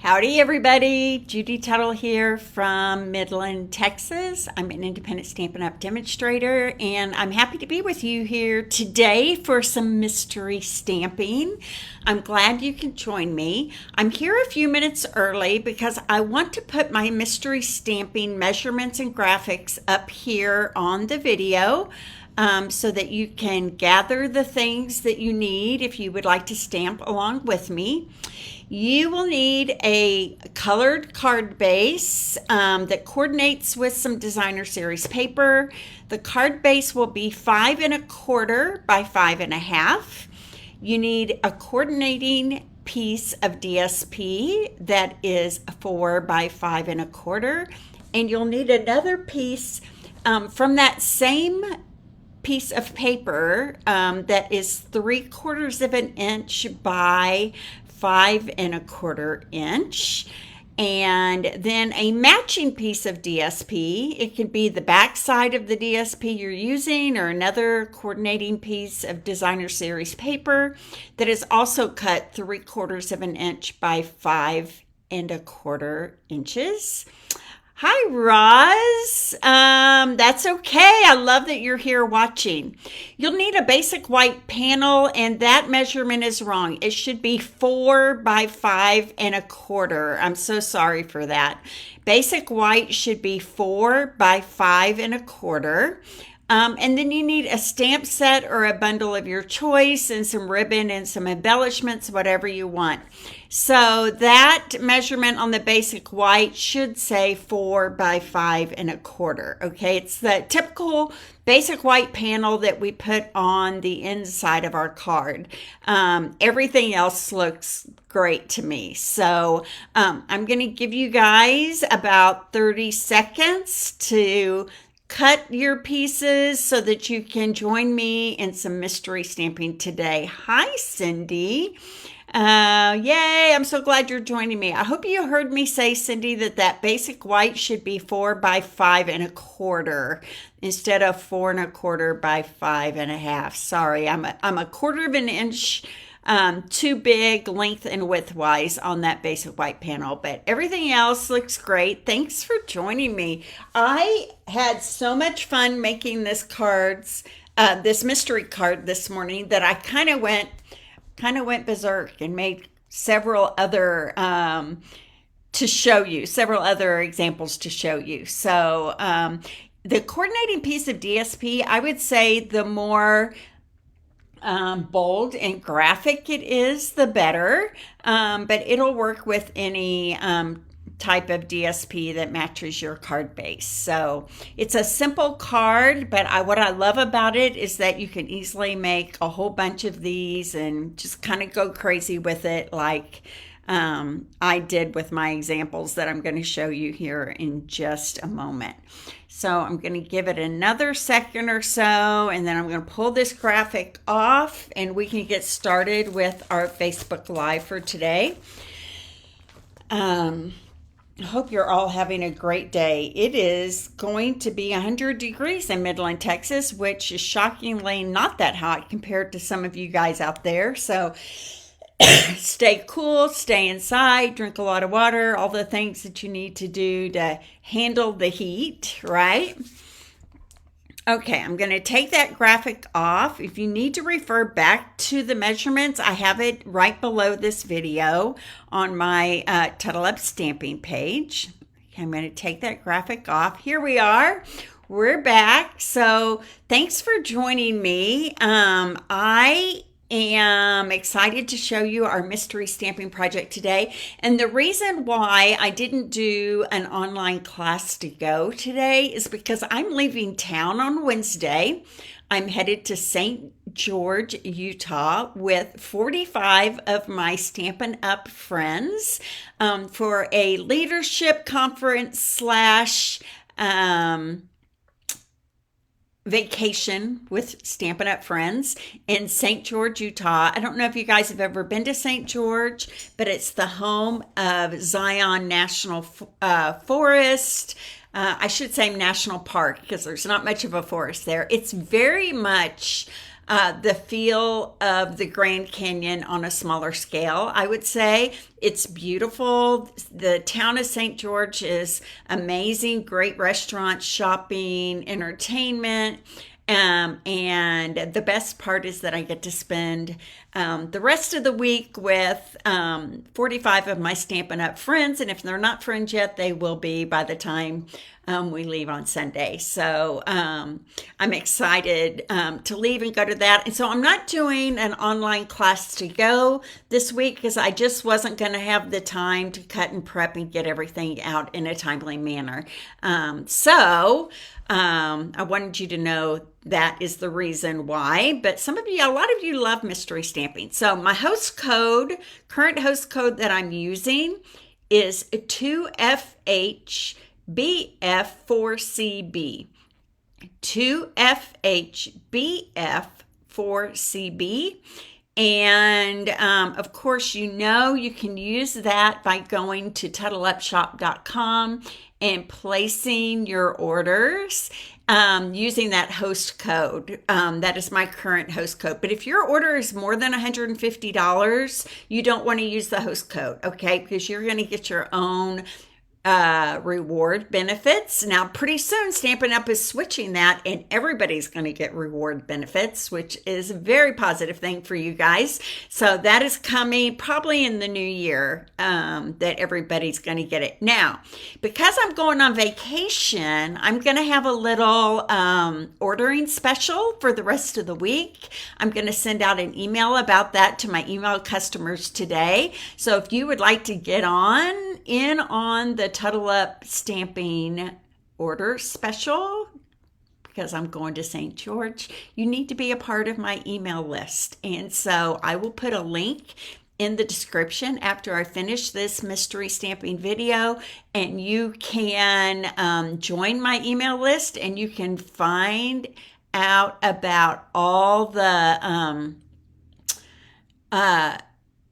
Howdy, everybody. Judy Tuttle here from Midland, Texas. I'm an independent Stampin' Up! Demonstrator, and I'm happy to be with you here today for some mystery stamping. I'm glad you can join me. I'm here a few minutes early because I want to put my mystery stamping measurements and graphics up here on the video. So that you can gather the things that you need if you would like to stamp along with me. You will need a colored card base that coordinates with some designer series paper. The card base will be 5 1/4 by 5 1/2. You need a coordinating piece of DSP that is 4 by 5 1/4, and you'll need another piece from that same piece of paper that is 3/4 of an inch by 5 1/4 inch, and then a matching piece of DSP. It can be the back side of the DSP you're using or another coordinating piece of designer series paper that is also cut 3/4 of an inch by 5 1/4 inches. Hi, Roz. That's okay. I love that you're here watching. You'll need a basic white panel, and that measurement is wrong. It should be 4 by 5 1/4. I'm so sorry for that. Basic white should be 4 by 5 1/4. And then you need a stamp set or a bundle of your choice and some ribbon and some embellishments, whatever you want. So that measurement on the basic white should say 4 by 5 1/4. Okay, it's the typical basic white panel that we put on the inside of our card. Everything else looks great to me. So I'm going to give you guys about 30 seconds to cut your pieces so that you can join me in some mystery stamping today. Hi, Cindy. Yay, I'm so glad you're joining me. I hope you heard me say, Cindy, that basic white should be 4 by 5 1/4 instead of 4 1/4 by 5 1/2. Sorry, I'm a 1/4 of an inch too big length and width wise on that basic white panel, but everything else looks great. Thanks for joining me. I had so much fun making this mystery card this morning that I kind of went berserk and made several other several other examples to show you. So the coordinating piece of DSP, I would say the more bold and graphic it is, the better, but it'll work with any type of DSP that matches your card base. So it's a simple card, but what I love about it is that you can easily make a whole bunch of these and just kind of go crazy with it like I did with my examples that I'm going to show you here in just a moment. So I'm going to give it another second or so, and then I'm going to pull this graphic off, and we can get started with our Facebook Live for today. I hope you're all having a great day. It is going to be 100 degrees in Midland, Texas, which is shockingly not that hot compared to some of you guys out there. So stay cool, stay inside, drink a lot of water, all the things that you need to do to handle the heat, right? Okay, I'm going to take that graphic off. If you need to refer back to the measurements, I have it right below this video on my Tuttle Up stamping page. Okay, I'm going to take that graphic off. Here we are. We're back. So thanks for joining me. I am excited to show you our mystery stamping project today. And the reason why I didn't do an online class to go today is because I'm leaving town on Wednesday. I'm headed to St. George, Utah with 45 of my Stampin' Up! Friends for a leadership conference slash vacation with Stampin' Up! Friends in St. George, Utah. I don't know if you guys have ever been to St. George, but it's the home of Zion National Forest. I should say National Park because there's not much of a forest there. It's very much the feel of the Grand Canyon on a smaller scale, I would say. It's beautiful. The town of St. George is amazing. Great restaurants, shopping, entertainment. And the best part is that I get to spend the rest of the week with 45 of my Stampin' Up! Friends. And if they're not friends yet, they will be by the time we leave on Sunday. So I'm excited to leave and go to that. And so I'm not doing an online class to go this week because I just wasn't going to have the time to cut and prep and get everything out in a timely manner. I wanted you to know that is the reason why. But a lot of you love mystery stamping. So my current host code that I'm using is 2FHBF4CB. 2FHBF4CB. And of course, you can use that by going to TuttleUpShop.com and placing your orders using that host code. That is my current host code. But if your order is more than $150, you don't want to use the host code, okay? Because you're going to get your own reward benefits. Now, pretty soon, Stampin' Up! Is switching that, and everybody's going to get reward benefits, which is a very positive thing for you guys. So that is coming probably in the new year, that everybody's going to get it. Now, because I'm going on vacation, I'm going to have a little ordering special for the rest of the week. I'm going to send out an email about that to my email customers today. So if you would like to get on the Tuttle Up stamping order special, because I'm going to St. George, you need to be a part of my email list. And so I will put a link in the description after I finish this mystery stamping video, and you can join my email list and you can find out about all the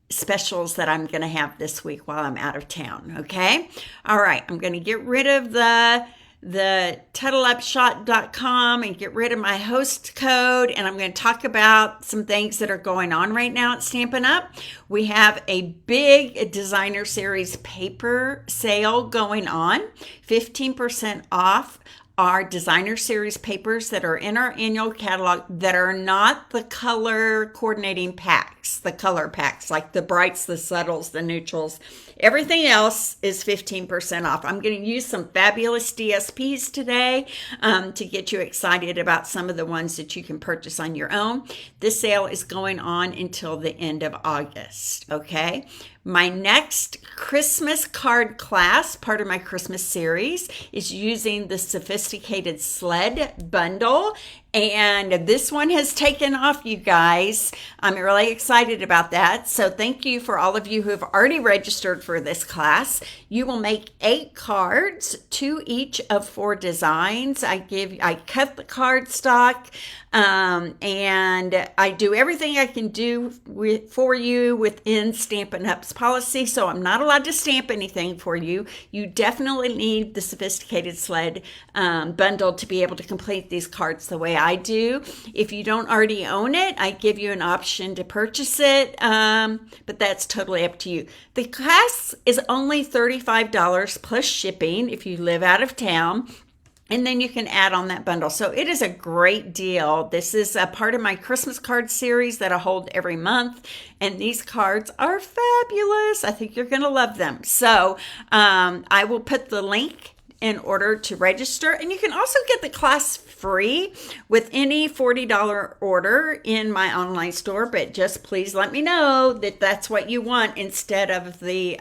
specials that I'm going to have this week while I'm out of town. Okay. All right. I'm going to get rid of the TuttleUpShop.com and get rid of my host code. And I'm going to talk about some things that are going on right now at Stampin' Up. We have a big designer series paper sale going on, 15% off our designer series papers that are in our annual catalog that are not the color coordinating packs, the color packs, like the brights, the subtles, the neutrals. Everything else is 15% off. I'm going to use some fabulous DSPs today to get you excited about some of the ones that you can purchase on your own. This sale is going on until the end of August, okay? My next Christmas card class, part of my Christmas series, is using the Sophisticated Sled bundle. And this one has taken off, you guys. I'm really excited about that. So thank you for all of you who have already registered for this class. You will make 8 cards, 2 each of 4 designs. I cut the card stock, and I do everything I can do for you within Stampin' Up's policy. So I'm not allowed to stamp anything for you. You definitely need the Sophisticated Sled bundle to be able to complete these cards the way I do. If you don't already own it, I give you an option to purchase it, but that's totally up to you. The class is only $35 plus shipping if you live out of town. And then you can add on that bundle. So it is a great deal. This is a part of my Christmas card series that I hold every month. And these cards are fabulous. I think you're going to love them. So I will put the link in order to register. And you can also get the class free with any $40 order in my online store. But just please let me know that that's what you want instead of the,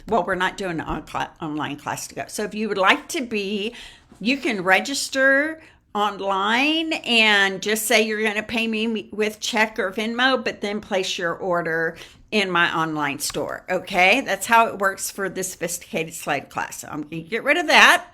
we're not doing an online class to go. So if you would like to be, you can register online and just say you're going to pay me with check or Venmo, but then place your order in my online store. Okay, that's how it works for the sophisticated sled class. So I'm going to get rid of that.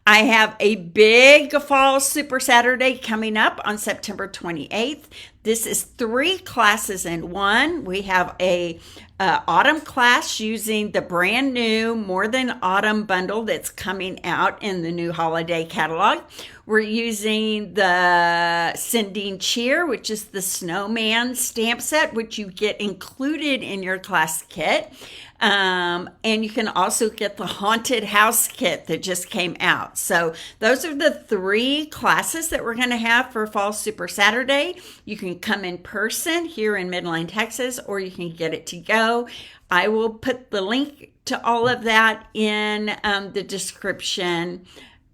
I have a big fall Super Saturday coming up on September 28th. This is 3 classes in one. We have a autumn class using the brand new More Than Autumn bundle that's coming out in the new holiday catalog. We're using the Sending Cheer, which is the snowman stamp set, which you get included in your class kit. And you can also get the Haunted House kit that just came out. So those are the 3 classes that we're going to have for Fall Super Saturday. You can come in person here in Midland, Texas, or you can get it to go. I will put the link to all of that in the description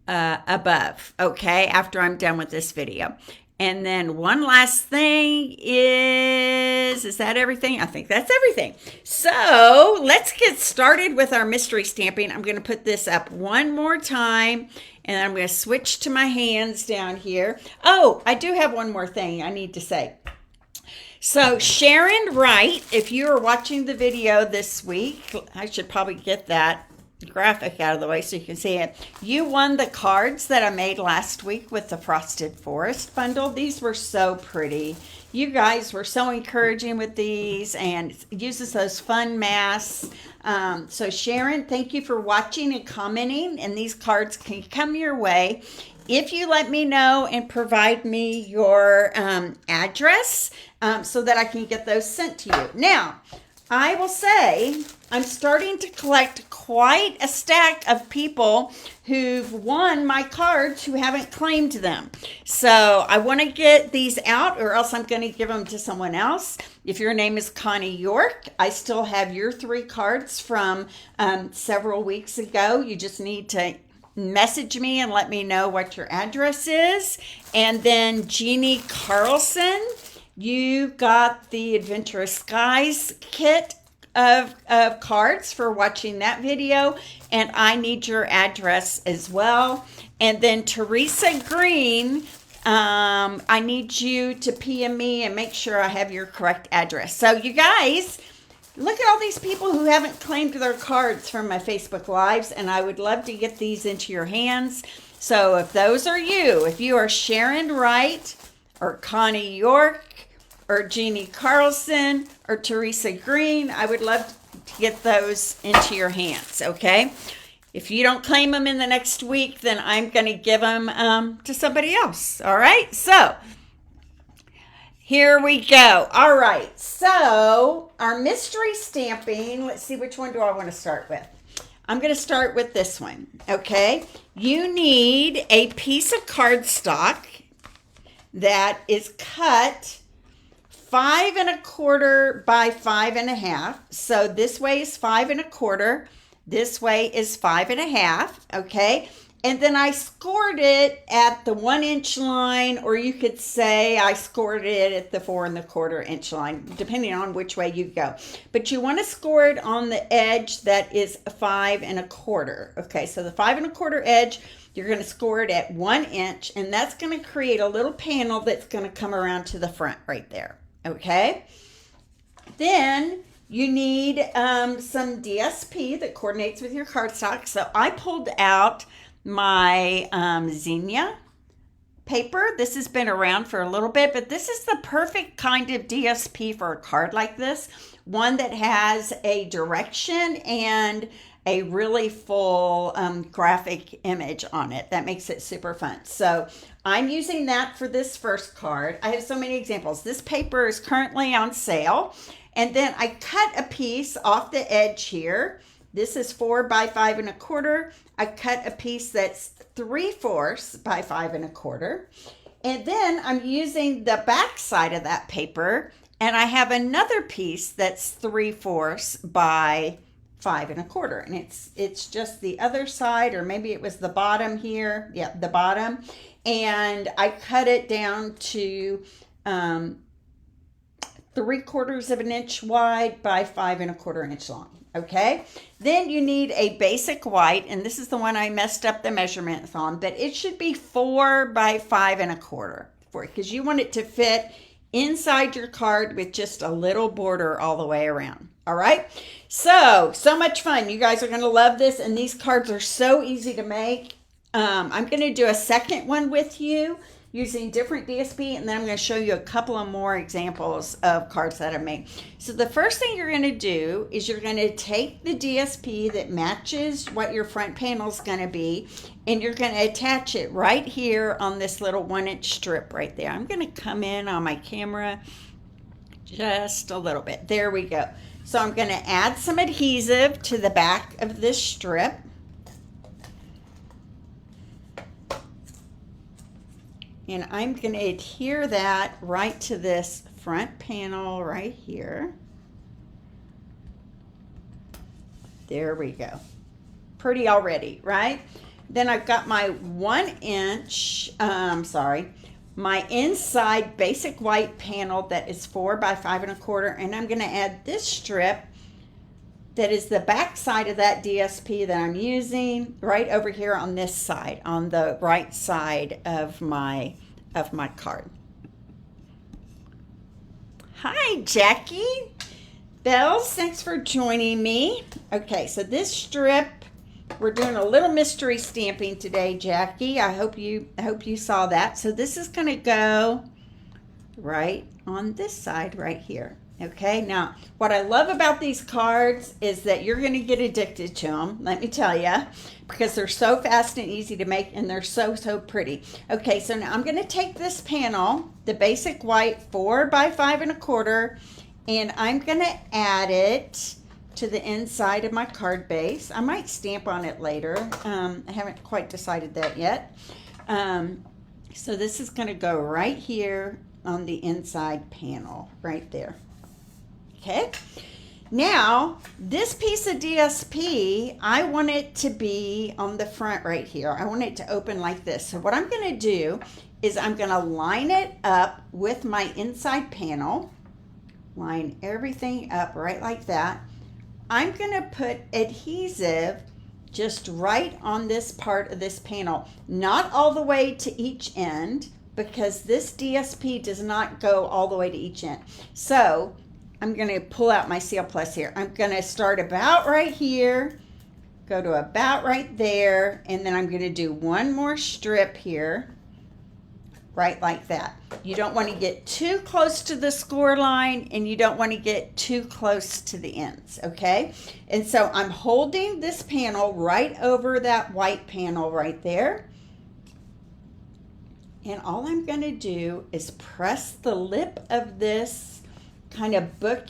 above, okay, after I'm done with this video. And then one last thing is that everything? I think that's everything. So let's get started with our mystery stamping. I'm going to put this up one more time, and I'm going to switch to my hands down here. Oh, I do have one more thing I need to say. So Sharon Wright, if you are watching the video this week, I should probably get that graphic out of the way so you can see it. You won the cards that I made last week with the Frosted Forest bundle. These were so pretty. You guys were so encouraging with these, and it uses those fun masks. So Sharon, thank you for watching and commenting, and these cards can come your way if you let me know and provide me your address so that I can get those sent to you. Now, I will say I'm starting to collect quite a stack of people who've won my cards who haven't claimed them. So I want to get these out, or else I'm going to give them to someone else. If your name is Connie York, I still have your 3 cards from several weeks ago. You just need to message me and let me know what your address is. And then Jeannie Carlson, you got the Adventurous Skies kit of cards for watching that video, and I need your address as well. And then Teresa Green, I need you to PM me and make sure I have your correct address. So you guys, look at all these people who haven't claimed their cards from my Facebook Lives, and I would love to get these into your hands. So if those are you, if you are Sharon Wright or Connie York or Jeannie Carlson or Teresa Green, I would love to get those into your hands, okay? If you don't claim them in the next week, then I'm going to give them to somebody else, all right? So here we go. All right, so our mystery stamping, let's see, which one do I want to start with? I'm going to start with this one, okay? You need a piece of cardstock that is cut 5 1/4 by 5 1/2. So this way is 5 1/4. This way is 5 1/2. Okay. And then I scored it at the 1 inch line, or you could say I scored it at the 4 1/4 inch line, depending on which way you go. But you want to score it on the edge that is 5 1/4. Okay. So the 5 1/4 edge, you're going to score it at 1 inch, and that's going to create a little panel that's going to come around to the front right there. Okay, then you need some DSP that coordinates with your cardstock. So I pulled out my Zinnia paper. This has been around for a little bit, but this is the perfect kind of DSP for a card like this. One that has a direction and a really full graphic image on it. That makes it super fun. So I'm using that for this first card. I have so many examples. This paper is currently on sale. And then I cut a piece off the edge here. This is 4 by 5 1/4. I cut a piece that's 3/4 by 5 1/4. And then I'm using the back side of that paper, and I have another piece that's 3/4 by 5 1/4, and it's just the other side, or maybe it was the bottom here. Yeah, the bottom. And I cut it down to 3/4 of an inch wide by 5 1/4 inch long. Okay, then you need a basic white, and this is the one I messed up the measurements on, but it should be 4 by 5 1/4 because you want it to fit inside your card with just a little border all the way around. All right. So much fun. You guys are going to love this. And these cards are so easy to make. I'm going to do a second one with you using different DSP. And then I'm going to show you a couple of more examples of cards that I made. So the first thing you're going to do is you're going to take the DSP that matches what your front panel is going to be. And you're going to attach it right here on this little 1-inch strip right there. I'm going to come in on my camera just a little bit. There we go. So I'm going to add some adhesive to the back of this strip. And I'm going to adhere that right to this front panel right here. There we go. Pretty already, right? Then I've got my 1-inch, my inside basic white panel that is 4 by 5 1/4, and I'm going to add this strip that is the back side of that DSP that I'm using right over here on this side, on the right side of my card. Hi, Jackie. Bells, thanks for joining me. Okay, so this strip, we're doing a little mystery stamping today, Jackie. I hope you saw that. So this is going to go right on this side right here. Okay, now what I love about these cards is that you're going to get addicted to them, let me tell you, because they're so fast and easy to make, and they're so pretty. Okay, so now I'm going to take this panel, the basic white 4 by 5 1/4, and I'm going to add it to the inside of my card base. I might stamp on it later. I haven't quite decided that yet. So this is going to go right here on the inside panel, right there. Okay. Now, this piece of DSP, I want it to be on the front right here. I want it to open like this. So what I'm going to do is I'm going to line it up with my inside panel. Line everything up right like that. I'm going to put adhesive just right on this part of this panel, not all the way to each end, because this DSP does not go all the way to each end. So I'm going to pull out my Seal Plus here. I'm going to start about right here, go to about right there, and then I'm going to do one more strip here, right like that. You don't want to get too close to the score line, and you don't want to get too close to the ends, okay? And so I'm holding this panel right over that white panel right there. And all I'm going to do is press the lip of this kind of book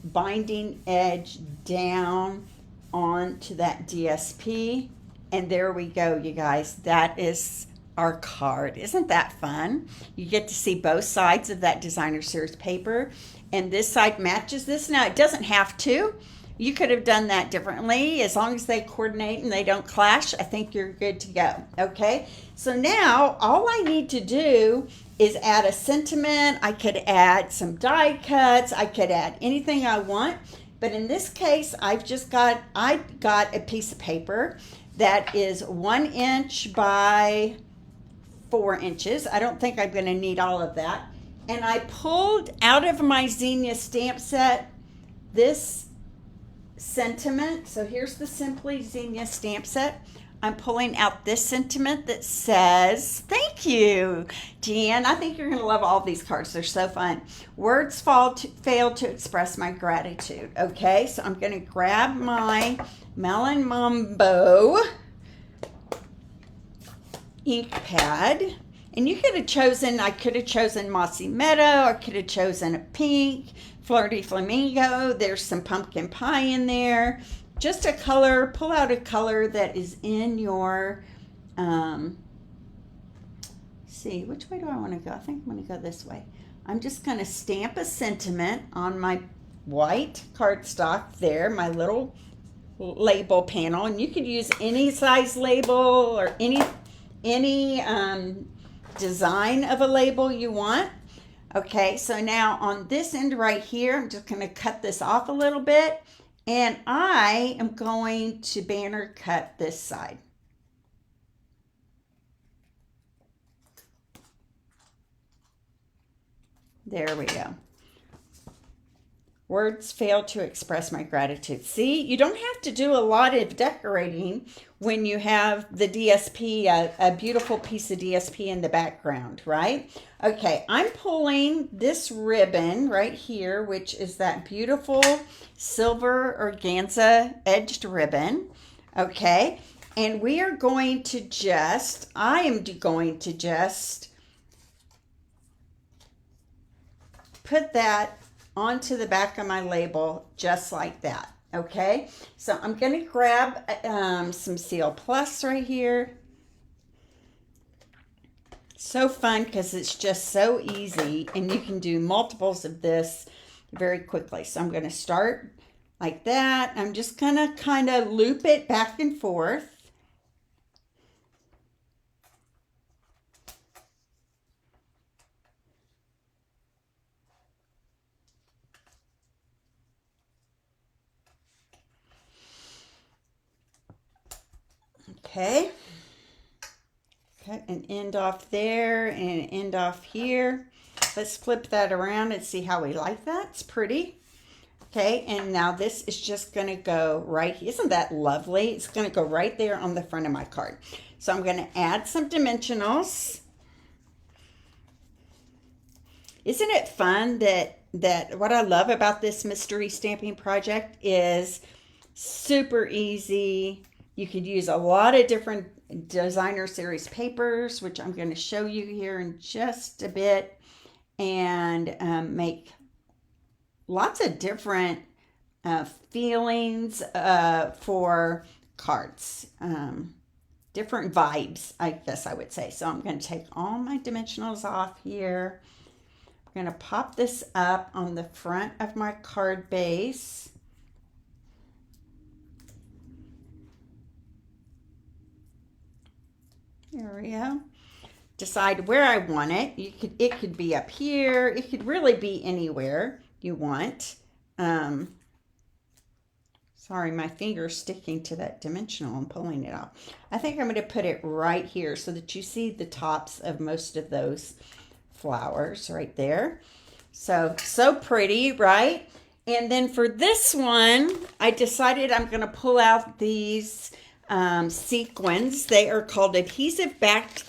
binding edge down onto that DSP. And there we go, you guys. That is our card. Isn't that fun? You get to see both sides of that designer series paper, and this side matches this. Now, it doesn't have to. You could have done that differently. As long as they coordinate and they don't clash, I think you're good to go. Okay, so now all I need to do is add a sentiment. I could add some die cuts. I could add anything I want, but in this case, I got a piece of paper that is 1 inch by 4 inches. I don't think I'm going to need all of that. And I pulled out of my Xenia stamp set this sentiment. So here's the Simply Xenia stamp set. I'm pulling out this sentiment that says, thank you, Jan. I think you're going to love all these cards. They're so fun. Words fail to express my gratitude. Okay, so I'm going to grab my Melon Mambo ink pad, and you could have chosen, I could have chosen Mossy Meadow, I could have chosen a pink, Flirty Flamingo. There's some pumpkin pie in there. Just a color, pull out a color that is in your, see, which way do I want to go? I think I'm going to go this way. I'm just going to stamp a sentiment on my white cardstock there, my little label panel, and you could use any size label or any design of a label you want. Okay, so now on this end right here, I'm just going to cut this off a little bit, and I am going to banner cut this side. There we go. Words fail to express my gratitude. See, you don't have to do a lot of decorating when you have the DSP, a beautiful piece of DSP in the background, right? Okay, I'm pulling this ribbon right here, which is that beautiful silver organza edged ribbon, okay? And we are going to I am going to just put that onto the back of my label just like that. Okay, so I'm going to grab some Seal Plus right here. So fun because it's just so easy and you can do multiples of this very quickly. So I'm going to start like that. I'm just going to kind of loop it back and forth. Okay, cut an end off there and an end off here. Let's flip that around and see how we like that. It's pretty. Okay, and now this is just going to go right here. Isn't that lovely? It's going to go right there on the front of my card. So I'm going to add some dimensionals. Isn't it fun that what I love about this mystery stamping project is super easy. You could use a lot of different designer series papers, which I'm going to show you here in just a bit, and make lots of different feelings for cards, different vibes, I guess I would say. So I'm going to take all my dimensionals off here. I'm going to pop this up on the front of my card base. There we go. Decide where I want it. It could be up here. It could really be anywhere you want. Sorry, my finger's sticking to that dimensional and pulling it off. I think I'm going to put it right here so that you see the tops of most of those flowers right there. So pretty, right? And then for this one, I decided I'm going to pull out these sequins. They are called adhesive backed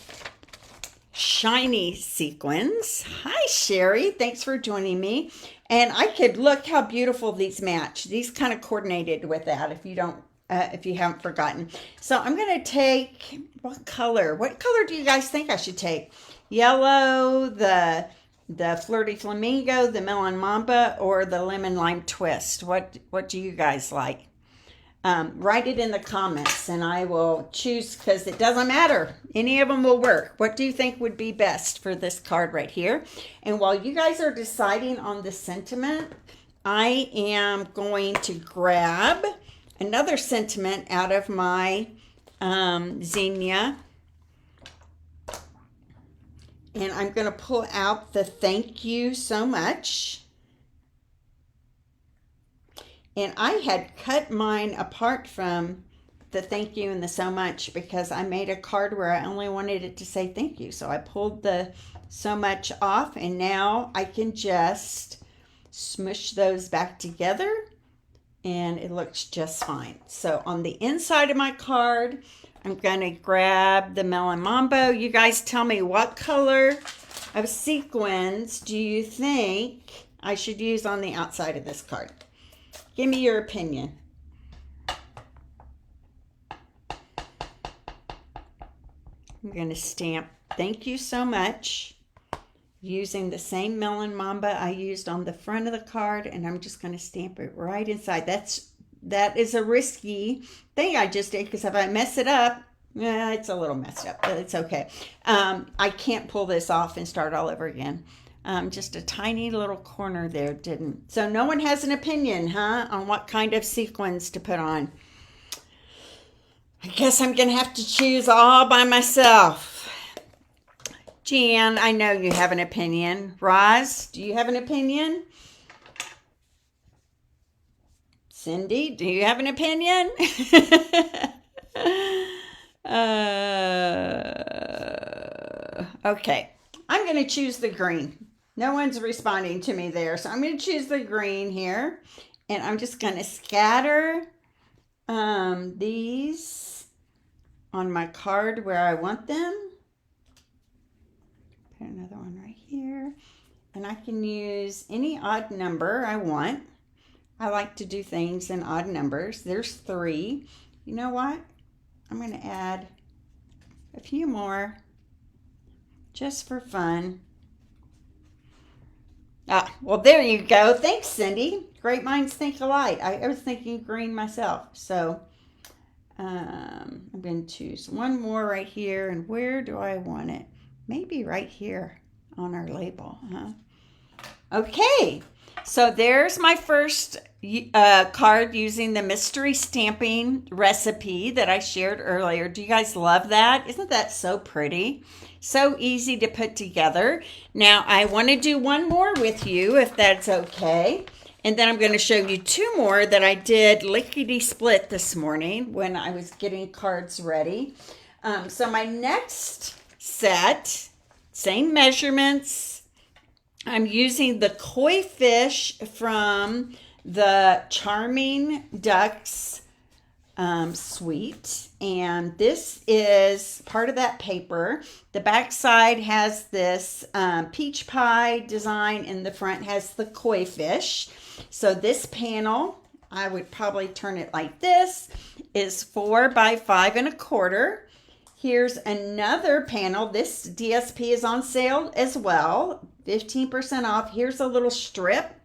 shiny sequins. Hi, Sherry. Thanks for joining me. And I could look how beautiful these match. These kind of coordinated with that if you don't, if you haven't forgotten. So I'm going to take, what color? What color do you guys think I should take? Yellow, the Flirty Flamingo, the Melon Mamba, or the Lemon Lime Twist? What do you guys like? Write it in the comments and I will choose, because it doesn't matter. Any of them will work. What do you think would be best for this card right here? And while you guys are deciding on the sentiment, I am going to grab another sentiment out of my zinnia. And I'm going to pull out the thank you so much. And I had cut mine apart from the thank you and the so much because I made a card where I only wanted it to say thank you. So I pulled the so much off and now I can just smush those back together and it looks just fine. So on the inside of my card, I'm going to grab the Melon Mambo. You guys tell me, what color of sequins do you think I should use on the outside of this card? Give me your opinion. I'm going to stamp thank you so much using the same Melon Mamba I used on the front of the card, and I'm just going to stamp it right inside. That is a risky thing I just did, because if I mess it up, it's a little messed up, but it's okay. I can't pull this off and start all over again. Just a tiny little corner there didn't. So no one has an opinion, huh, on what kind of sequins to put on. I guess I'm going to have to choose all by myself. Jan, I know you have an opinion. Roz, do you have an opinion? Cindy, do you have an opinion? Okay, I'm going to choose the green. No one's responding to me there. So I'm going to choose the green here. And I'm just going to scatter these on my card where I want them. Put another one right here. And I can use any odd number I want. I like to do things in odd numbers. There's 3. You know what? I'm going to add a few more just for fun. Ah, well, there you go. Thanks, Cindy. Great minds think alike. I was thinking green myself. So I'm going to choose one more right here. And where do I want it? Maybe right here on our label, huh? Okay, so there's my first card using the mystery stamping recipe that I shared earlier. Do you guys love that? Isn't that so pretty? So easy to put together. Now, I want to do one more with you, if that's okay. And then I'm going to show you 2 more that I did lickety-split this morning when I was getting cards ready. So my next set, same measurements. I'm using the koi fish from the Charming Ducks suite, and this is part of that paper. The back side has this peach pie design, and the front has the koi fish. So this panel, I would probably turn it like this, is 4 by 5 1/4. Here's another panel. This DSP is on sale as well, 15% off. Here's a little strip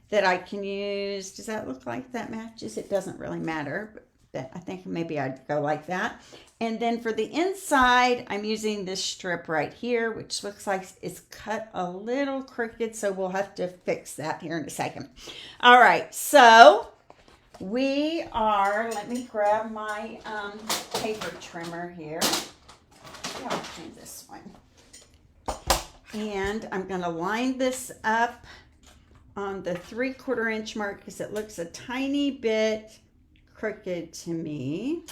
that I can use. Does that look like that matches? It doesn't really matter, but I think maybe I'd go like that. And then for the inside, I'm using this strip right here, which looks like it's cut a little crooked, so we'll have to fix that here in a second. All right, so we are, let me grab my paper trimmer here. Yeah, I'll do this one. And I'm going to line this up on the 3/4 inch mark because it looks a tiny bit crooked to me.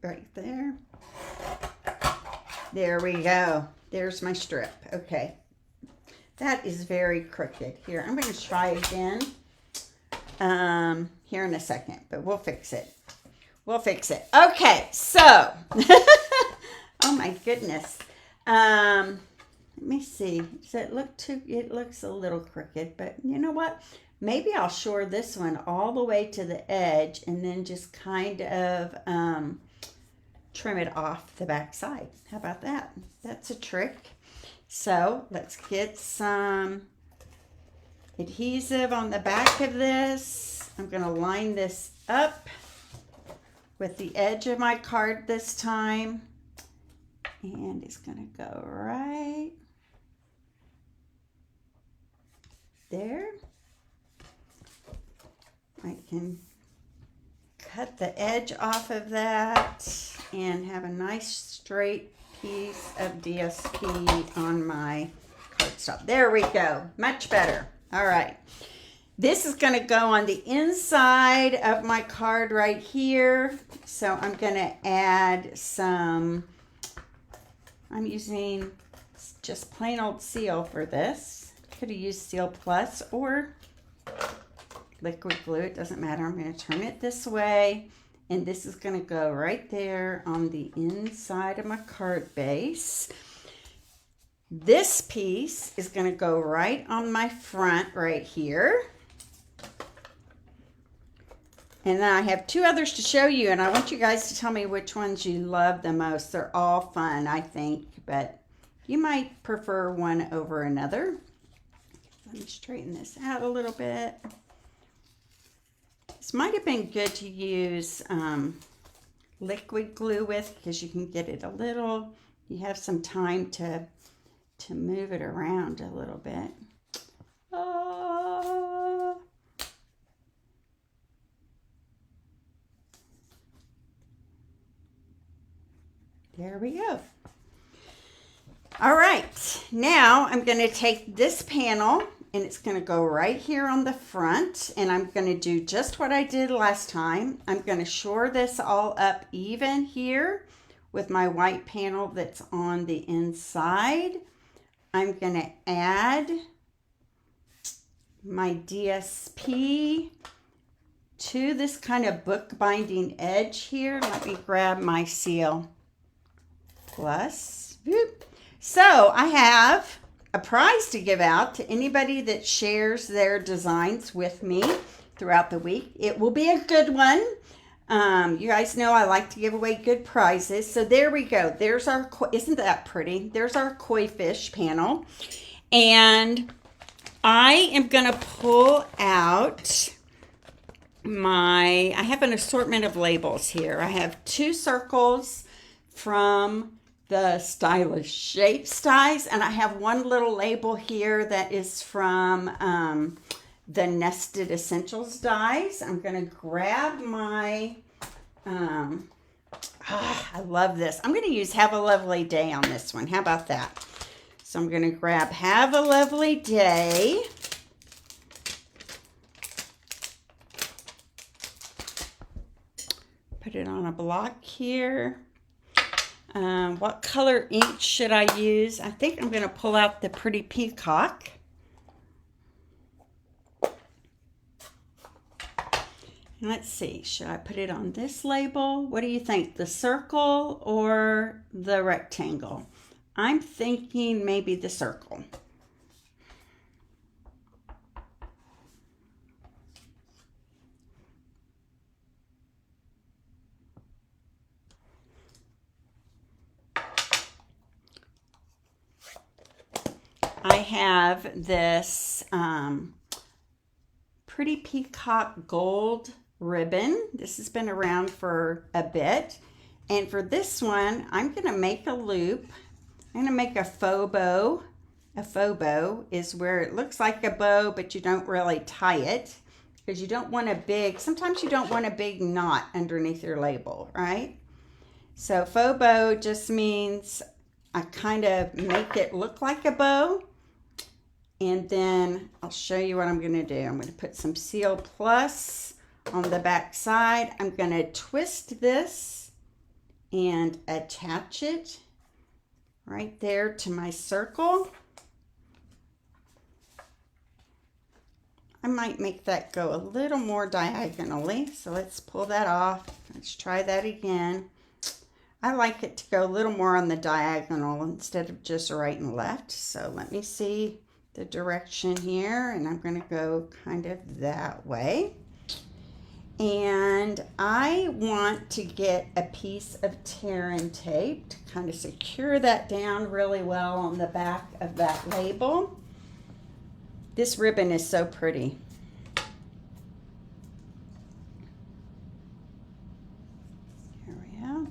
Right there. There we go. There's my strip. Okay. That is very crooked. Here, I'm going to try again here in a second, but we'll fix it. We'll fix it. Okay, so, oh my goodness. Let me see. Does it look too, it looks a little crooked, but you know what? Maybe I'll shore this one all the way to the edge and then just kind of trim it off the back side. How about that? That's a trick. So let's get some adhesive on the back of this. I'm going to line this up with the edge of my card this time. And it's going to go right there. I can cut the edge off of that and have a nice straight piece of DSP on my cardstock. There we go. Much better. All right. This is going to go on the inside of my card right here. So I'm going to add some, I'm using just plain old seal for this. Could have used Seal Plus or liquid glue. It doesn't matter. I'm going to turn it this way. And this is going to go right there on the inside of my card base. This piece is going to go right on my front right here. And then I have 2 others to show you, and I want you guys to tell me which ones you love the most. They're all fun, I think, but you might prefer one over another. Let me straighten this out a little bit. This might have been good to use liquid glue with because you can get it a little, you have some time to move it around a little bit. There we go. All right, now I'm going to take this panel and it's going to go right here on the front, and I'm going to do just what I did last time. I'm going to shore this all up even here with my white panel that's on the inside I'm going to add my DSP to this kind of bookbinding edge here. Let me grab my seal plus. Whoop. So I have a prize to give out to anybody that shares their designs with me throughout the week. It will be a good one. You guys know I like to give away good prizes. So there we go. There's our, isn't that pretty? There's our koi fish panel. And I am going to pull out I have an assortment of labels here. I have 2 circles from the Stylish Shapes dies, and I have 1 little label here that is from the Nested Essentials dies. I'm going to grab my, I love this. I'm going to use Have a Lovely Day on this one. How about that? So I'm going to grab Have a Lovely Day. Put it on a block here. What color ink should I use? I think I'm going to pull out the Pretty Peacock. Let's see, should I put it on this label? What do you think, the circle or the rectangle? I'm thinking maybe the circle. I have this Pretty Peacock gold ribbon. This has been around for a bit. And for this one, I'm going to make a loop. I'm going to make a faux bow. A faux bow is where it looks like a bow, but you don't really tie it because you don't want a big, sometimes you don't want a big knot underneath your label, right? So faux bow just means I kind of make it look like a bow. And then I'll show you what I'm going to do. I'm going to put some Seal Plus on the back side. I'm going to twist this and attach it right there to my circle. I might make that go a little more diagonally. So let's pull that off. Let's try that again. I like it to go a little more on the diagonal instead of just right and left. So let me see the direction here, and I'm going to go kind of that way. And I want to get a piece of tear and tape to kind of secure that down really well on the back of that label. This ribbon is so pretty. Here we go.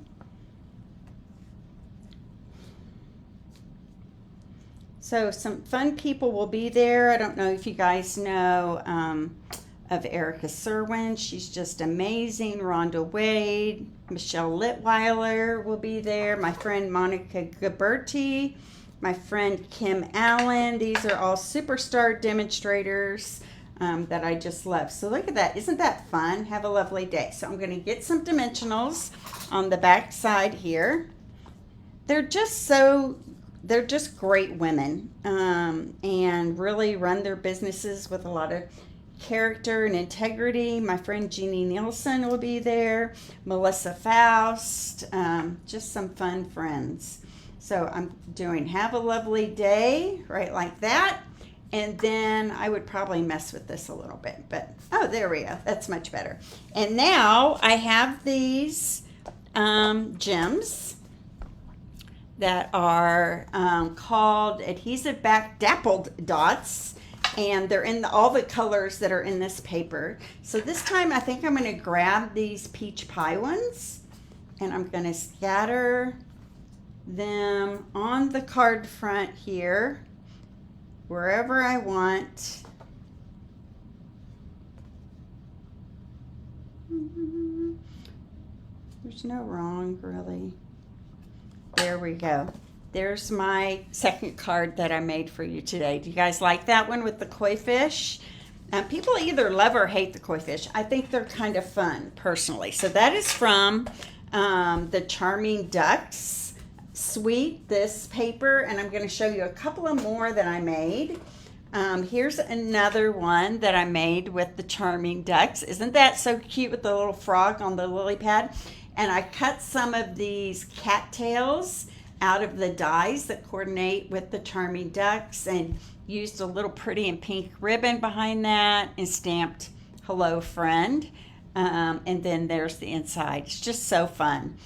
So some fun people will be there. I don't know if you guys know of Erica Serwin. She's just amazing. Rhonda Wade, Michelle Litweiler will be there. My friend Monica Gaberti, my friend Kim Allen. These are all superstar demonstrators that I just love. So look at that. Isn't that fun? Have a lovely day. So I'm going to get some dimensionals on the back side here. They're just great women and really run their businesses with a lot of character and integrity. My friend Jeannie Nielsen will be there. Melissa Faust, just some fun friends. So I'm doing Have a Lovely Day, right like that. And then I would probably mess with this a little bit, but oh, there we go. That's much better. And now I have these gems that are called adhesive back dappled dots, and they're in all the colors that are in this paper. So this time I think I'm going to grab these peach pie ones, and I'm going to scatter them on the card front here wherever I want. There's no wrong, really. There we go. There's my second card that I made for you today. Do you guys like that one with the koi fish? People either love or hate the koi fish. I think they're kind of fun, personally. So that is from the Charming Ducks sweet, this paper, and I'm going to show you a couple of more that I made. Here's another one that I made with the charming ducks. Isn't that so cute with the little frog on the lily pad? And I cut some of these cattails out of the dies that coordinate with the charming ducks and used a little pretty and pink ribbon behind that and stamped "Hello Friend." And then there's the inside. It's just so fun.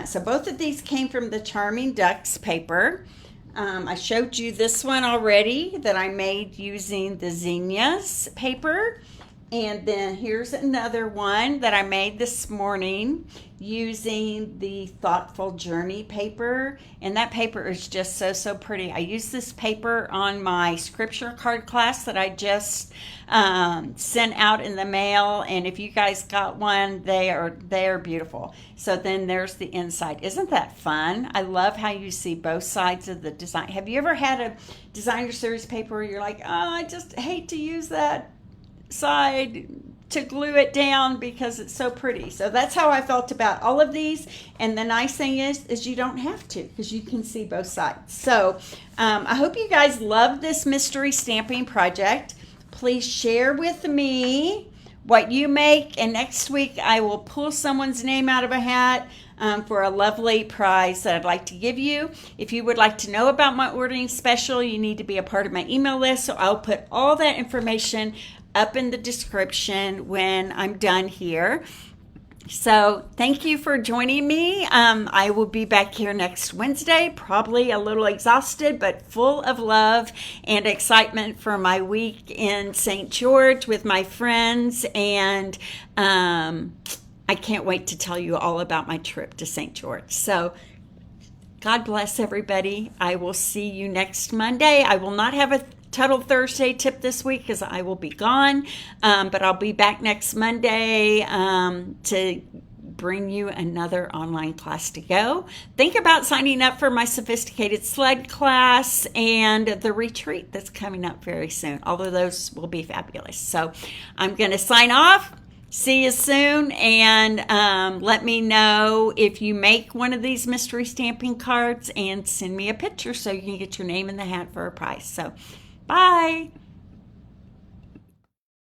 So both of these came from the Charming Ducks paper. I showed you this one already that I made using the zinnias paper. And then here's another one that I made this morning using the Thoughtful Journey paper. And that paper is just so pretty. I used this paper on my scripture card class that I just sent out in the mail. And if you guys got one, they are beautiful. So then there's the inside. Isn't that fun? I love how you see both sides of the design. Have you ever had a designer series paper where you're like, oh, I just hate to use that side to glue it down because it's so pretty? So that's how I felt about all of these. And the nice thing is you don't have to, because you can see both sides. So I hope you guys love this mystery stamping project. Please share with me what you make, and next week I will pull someone's name out of a hat for a lovely prize that I'd like to give you. If you would like to know about my ordering special, you need to be a part of my email list. So I'll put all that information up in the description when I'm done here. So thank you for joining me. I will be back here next Wednesday, probably a little exhausted, but full of love and excitement for my week in St. George with my friends. And I can't wait to tell you all about my trip to St. George. So God bless everybody. I will see you next Monday. I will not have a Tuttle Thursday tip this week because I will be gone, but I'll be back next Monday to bring you another online class to go. Think about signing up for my sophisticated sled class and the retreat that's coming up very soon. All of those will be fabulous. So I'm going to sign off. See you soon, and let me know if you make one of these mystery stamping cards and send me a picture so you can get your name in the hat for a prize. So bye.